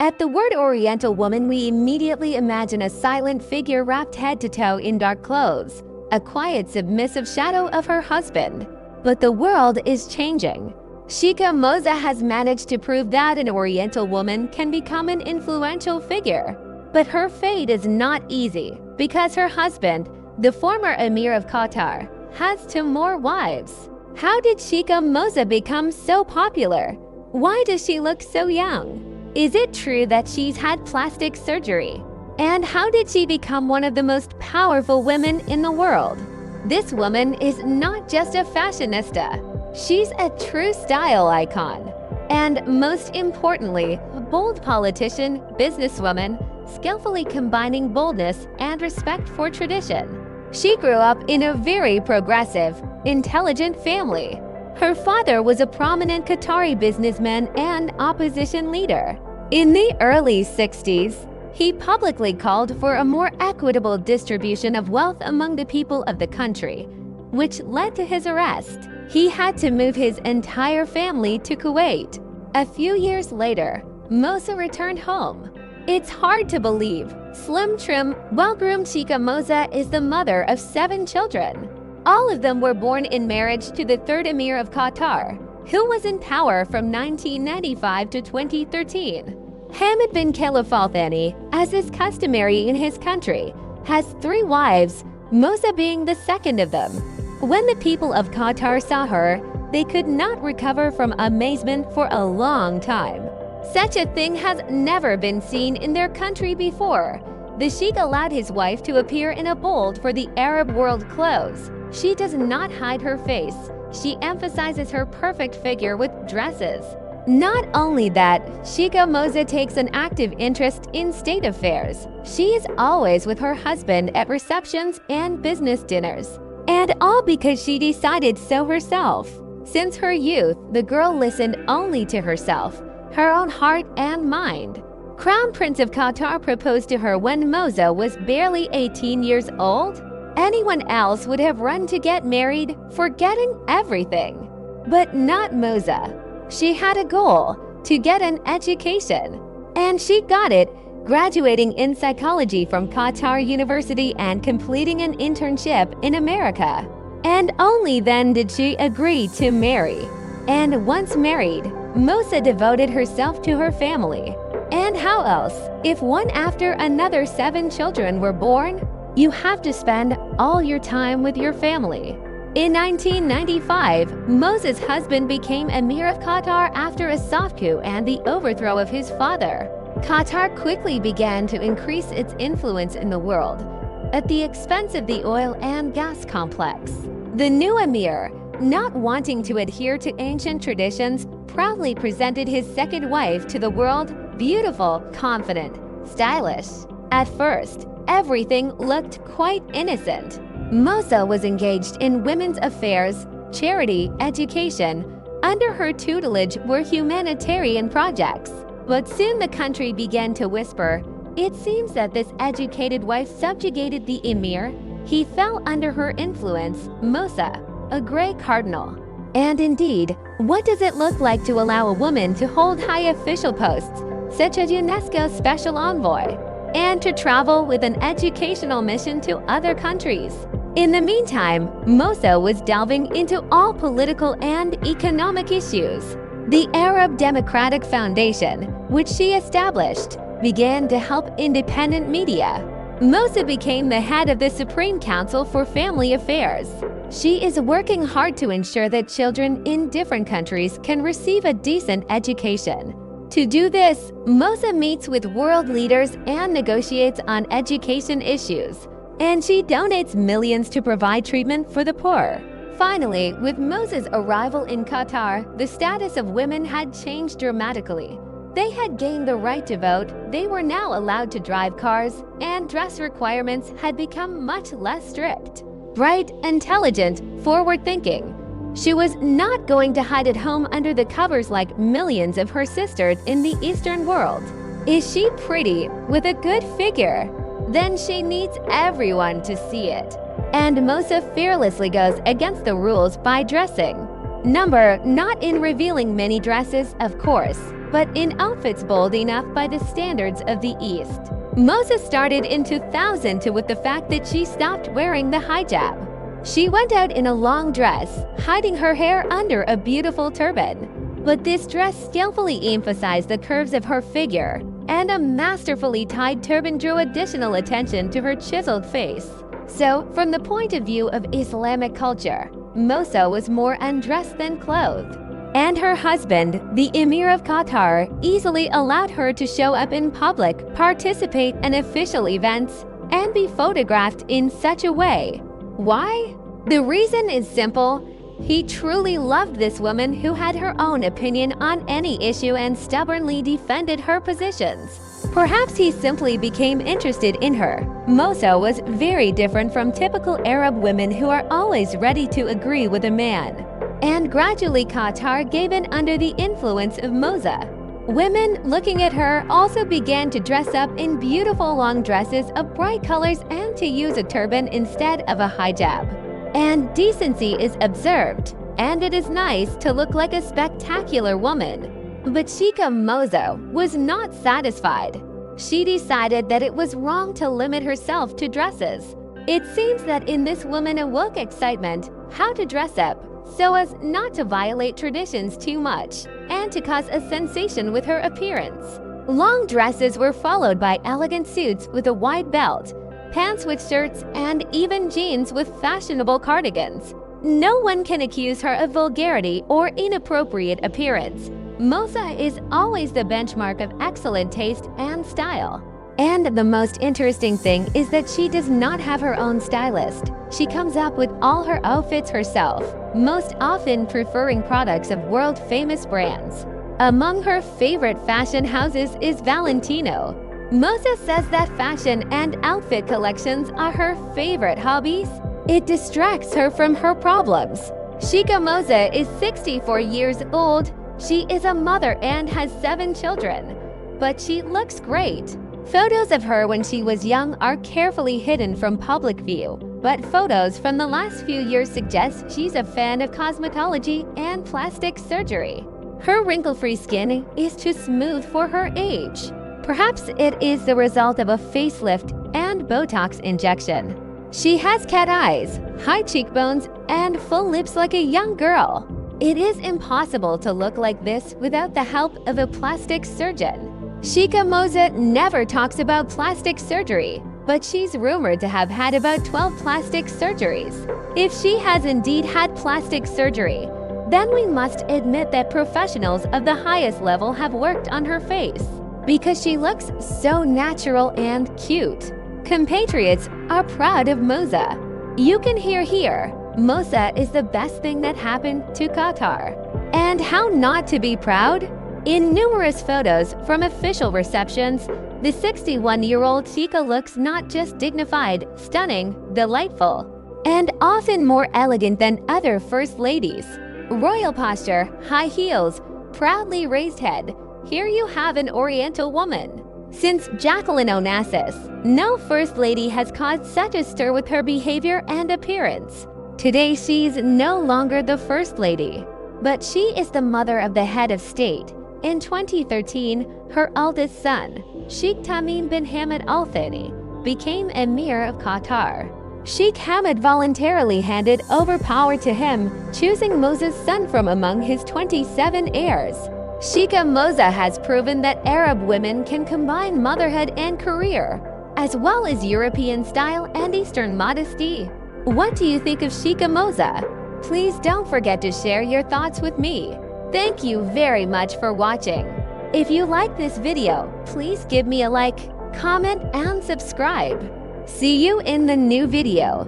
At the word Oriental woman, we immediately imagine a silent figure wrapped head to toe in dark clothes, a quiet, submissive shadow of her husband. But the world is changing. Sheikha Moza has managed to prove that an Oriental woman can become an influential figure. But her fate is not easy because her husband, the former Emir of Qatar, has two more wives. How did Sheikha Moza become so popular? Why does she look so young? Is it true that she's had plastic surgery? And how did she become one of the most powerful women in the world? This woman is not just a fashionista. She's a true style icon. And most importantly, a bold politician, businesswoman, skillfully combining boldness and respect for tradition. She grew up in a very progressive, intelligent family. Her father was a prominent Qatari businessman and opposition leader. In the early 60s, he publicly called for a more equitable distribution of wealth among the people of the country, which led to his arrest. He had to move his entire family to Kuwait. A few years later, Moza returned home. It's hard to believe. Slim, trim, well-groomed Sheikha Moza is the mother of 7 children. All of them were born in marriage to the third Emir of Qatar, who was in power from 1995 to 2013. Hamad bin Khalifa Al Thani, as is customary in his country, has 3 wives, Moza being the second of them. When the people of Qatar saw her, they could not recover from amazement for a long time. Such a thing has never been seen in their country before. The Sheikh allowed his wife to appear in a bold for the Arab world clothes. She does not hide her face. She emphasizes her perfect figure with dresses. Not only that, Sheikha Moza takes an active interest in state affairs. She is always with her husband at receptions and business dinners. And all because she decided so herself. Since her youth, the girl listened only to herself, her own heart and mind. Crown Prince of Qatar proposed to her when Moza was barely 18 years old. Anyone else would have run to get married, forgetting everything. But not Moza. She had a goal, to get an education. And she got it, graduating in psychology from Qatar University and completing an internship in America. And only then did she agree to marry. And once married, Moza devoted herself to her family. And how else? If one after another 7 children were born, you have to spend all your time with your family. In 1995, Moza's husband became Emir of Qatar after a soft coup and the overthrow of his father. Qatar quickly began to increase its influence in the world, at the expense of the oil and gas complex. The new Emir, not wanting to adhere to ancient traditions, proudly presented his second wife to the world, beautiful, confident, stylish. At first, everything looked quite innocent. Moza was engaged in women's affairs, charity, education. Under her tutelage were humanitarian projects. But soon the country began to whisper, it seems that this educated wife subjugated the Emir. He fell under her influence, Moza, a gray cardinal. And indeed, what does it look like to allow a woman to hold high official posts, such as UNESCO Special Envoy, and to travel with an educational mission to other countries? In the meantime, Moza was delving into all political and economic issues. The Arab Democratic Foundation, which she established, began to help independent media. Moza became the head of the Supreme Council for Family Affairs. She is working hard to ensure that children in different countries can receive a decent education. To do this, Moza meets with world leaders and negotiates on education issues. And she donates millions to provide treatment for the poor. Finally, with Moza's arrival in Qatar, the status of women had changed dramatically. They had gained the right to vote, they were now allowed to drive cars, and dress requirements had become much less strict. Bright, intelligent, forward-thinking. She was not going to hide at home under the covers like millions of her sisters in the Eastern world. Is she pretty, with a good figure? Then she needs everyone to see it. And Moza fearlessly goes against the rules by dressing. Not in revealing many dresses, of course, but in outfits bold enough by the standards of the East. Moza started in 2000 with the fact that she stopped wearing the hijab. She went out in a long dress, hiding her hair under a beautiful turban. But this dress skillfully emphasized the curves of her figure, and a masterfully tied turban drew additional attention to her chiseled face. So, from the point of view of Islamic culture, Moza was more undressed than clothed. And her husband, the Emir of Qatar, easily allowed her to show up in public, participate in official events, and be photographed in such a way. Why? The reason is simple. He truly loved this woman who had her own opinion on any issue and stubbornly defended her positions. Perhaps he simply became interested in her. Moza was very different from typical Arab women who are always ready to agree with a man. And gradually Qatar gave in under the influence of Moza. Women looking at her also began to dress up in beautiful long dresses of bright colors and to use a turban instead of a hijab. And decency is observed, and it is nice to look like a spectacular woman. But Sheikha Moza was not satisfied. She decided that it was wrong to limit herself to dresses. It seems that in this woman awoke excitement how to dress up so as not to violate traditions too much and to cause a sensation with her appearance. Long dresses were followed by elegant suits with a wide belt, pants with shirts, and even jeans with fashionable cardigans. No one can accuse her of vulgarity or inappropriate appearance. Moza is always the benchmark of excellent taste and style. And the most interesting thing is that she does not have her own stylist. She comes up with all her outfits herself, most often preferring products of world-famous brands. Among her favorite fashion houses is Valentino. Moza says that fashion and outfit collections are her favorite hobbies. It distracts her from her problems. Sheikha Moza is 64 years old. She is a mother and has 7 children. But she looks great. Photos of her when she was young are carefully hidden from public view, but photos from the last few years suggest she's a fan of cosmetology and plastic surgery. Her wrinkle-free skin is too smooth for her age. Perhaps it is the result of a facelift and Botox injection. She has cat eyes, high cheekbones, and full lips like a young girl. It is impossible to look like this without the help of a plastic surgeon. Sheikha Moza never talks about plastic surgery, but she's rumored to have had about 12 plastic surgeries. If she has indeed had plastic surgery, then we must admit that professionals of the highest level have worked on her face, because she looks so natural and cute. Compatriots are proud of Moza. You can hear here, Moza is the best thing that happened to Qatar. And how not to be proud? In numerous photos from official receptions, the 61-year-old Sheikha looks not just dignified, stunning, delightful, and often more elegant than other first ladies. Royal posture, high heels, proudly raised head. Here you have an Oriental woman. Since Jacqueline Onassis, no first lady has caused such a stir with her behavior and appearance. Today she's no longer the first lady, but she is the mother of the head of state. In 2013, her eldest son, Sheikh Tamim bin Hamad Al Thani, became Emir of Qatar. Sheikh Hamad voluntarily handed over power to him, choosing Moza's son from among his 27 heirs. Sheikha Moza has proven that Arab women can combine motherhood and career, as well as European style and Eastern modesty. What do you think of Sheikha Moza? Please don't forget to share your thoughts with me. Thank you very much for watching. If you like this video, please give me a like, comment, and subscribe. See you in the new video.